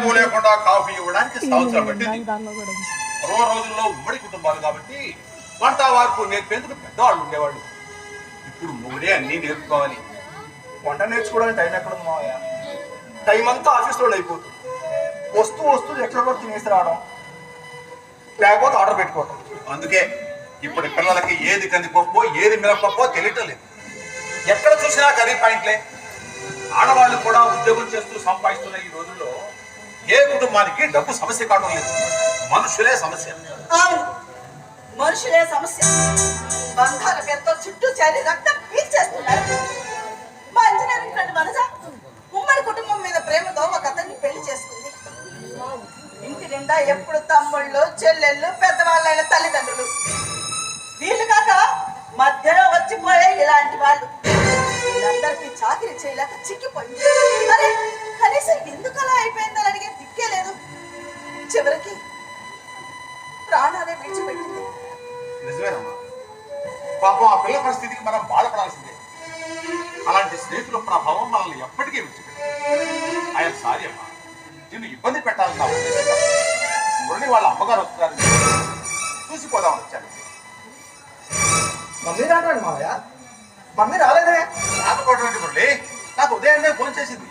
ఎక్కువ లేకుండా కాఫీ ఇవ్వడానికి సంవత్సరం పట్టింది. పూర్వ రోజుల్లో ఉమ్మడి కుటుంబాలు కాబట్టి వంట వార్పు నేర్పేందుకు పెద్దవాళ్ళు ఉండేవాళ్ళు. ఇప్పుడు మొగుడే అన్ని నేర్పుకోవాలి. వంట నేర్చుకోవడానికి టైం ఎక్కడ ఉంది మావయ్య? టైం అంతా ఆఫీస్లో అయిపోతుంది. వస్తూ ఎక్కడ కూడా తినేసి రావడం, లేకపోతే ఆర్డర్ పెట్టుకోవడం. అందుకే ఇప్పుడు పిల్లలకి ఏది కందిపప్పో ఏది మినపప్పో తెలియటం లేదు. ఎక్కడ చూసినా కర్రీ పాయింట్లే. ఆడవాళ్ళు కూడా ఉద్యోగం చేస్తూ సంపాదిస్తున్న ఈ రోజుల్లో ఏ కుటుంబానికి డబ్బు సమస్య కావడం లేదు, మనుషులే సమస్య. అవును, మనుషులే సమస్య. బంధాల పేరుతో చుట్టూ చేరి రక్తం పీల్చేస్తున్నారు. మా ఇంజనీరింగ్ ఫ్రెండ్ మనజ ఉమ్మడి కుటుంబం మీద ప్రేమతో ఒక అతన్ని పెళ్లి చేసుకుంది. ఇంటి నిండా ఎప్పుడు తమ్ముళ్ళు, చెల్లెళ్ళు, పెద్దవాళ్ళైన తల్లిదండ్రులు. వీళ్ళు కాక మధ్యలో వచ్చిపోయే ఇలాంటి వాళ్ళు. వీళ్ళందరికీ చాకరీ చేయలేక చిక్కిపోయింది. అరే కనీసం ఎందుకు అలా అయిపోయిందని అడిగే దిక్కే లేదు. చివరికి ప్రాణాలే విడిచిపెట్టింది. నిజమేనమ్మా, పాపం ఆ పిల్ల పరిస్థితికి మనం బాధపడాల్సిందే. అలాంటి స్నేహితుల ప్రభావం మనల్ని ఎప్పటికీ విడిచిపెట్టింది. ఆయన సారీ అమ్మా, నిన్ను ఇబ్బంది పెట్టాలని నా ఉద్దేశం. మురళి వాళ్ళ అమ్మగారు వస్తున్నారు, చూసిపోదామని వచ్చాను. మమ్మీ రావడానికి మావయ్య? మమ్మీ రాలేదే? రాకపోవడం మురళి, నాకు ఉదయాన్నే ఫోన్ చేసింది.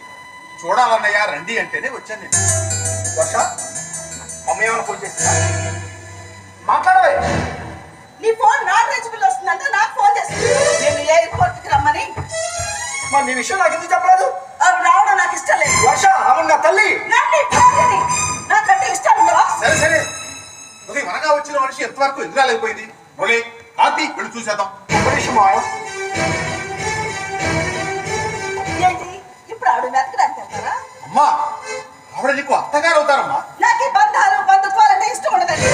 చూడాలన్నయ్య రండి అంటేనే వచ్చాను నేను. వర్ష, మమ్మీ ఏమైనా ఫోన్ చేసిందా? మాట్లాడవే. నీ ఫోన్ నాట్ రీచబుల్ వస్తుందంటే నాకు ఫోన్ చేస్తుంది. నేను ఎయిర్పోర్ట్కి రమ్మని. మరి నీ విషయం నాకు ఎందుకు చెప్పలేదు? అవి రావడం నాకు ఇష్టం లేదు. వర్ష, అవును నా తల్లి. నాకంటే ఇష్టం ఉండవా? సరే సరే, ఉదయం అనగా వచ్చిన మనిషి ఎంతవరకు ఎదురాలేకపోయింది. మురళి కాంతి వెళ్ళి చూసేద్దాం. ఒక నిమిషం మావయ్య. ఏంటి ఇప్పుడు ఆవిడ వెతకడానికి వెళ్తారా? అమ్మా, ఆవిడ నీకు అత్తగారు అవుతారమ్మా. నాకు ఈ బంధాలు బంధుత్వాలంటే ఇష్టం ఉండదండి.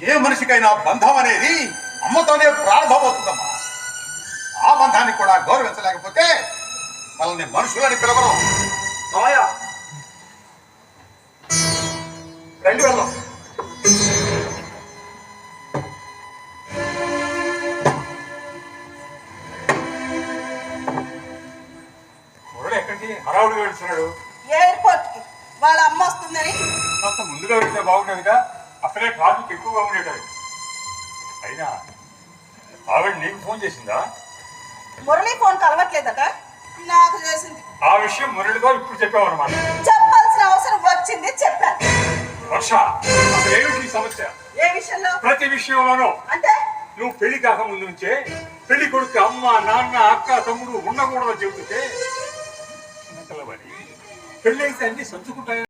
ఏ మనిషికైనా బంధం అనేది అమ్మతోనే ప్రారంభమవుతుందమ్మా. ఆ బంధాన్ని కూడా గౌరవించలేకపోతే మనల్ని మనుషులని పిలవరు. మావయ్య రండి వెళ్దాం. మురళి ఎక్కడికి హడావుడిగా వెళ్తున్నాడు? ఎయిర్పోర్ట్కి వాళ్ళ అమ్మ వస్తుందని. అంత ముందుగా వెళ్తే బాగుండేదిగా, అసలే ట్రాఫిక్ ఎక్కువగా ఉండేటది. అయినా ఆవిడ నీకు ఫోన్ చేసిందా? మురళి ఫోన్ కలవట్లేదట, నాకు చేసింది. ఆ విషయం మురళితో ఇప్పుడు చెప్పావన్నమాట. చెప్పాల్సిన అవసరం వచ్చింది, చెప్పాను. వర్ష, అసలు ఏమిటి ఈ సమస్య? ఏ విషయంలో? ప్రతి విషయంలోనూ. అంటే నువ్వు పెళ్లి కాక ముందు నుంచే పెళ్లి కొడుకు అమ్మ, నాన్న, అక్క, తమ్ముడు ఉండకూడదు చెబుతుంటే చిన్నపిల్లవాడి పెళ్లి అయితే అన్ని సంచుకుంటాయి.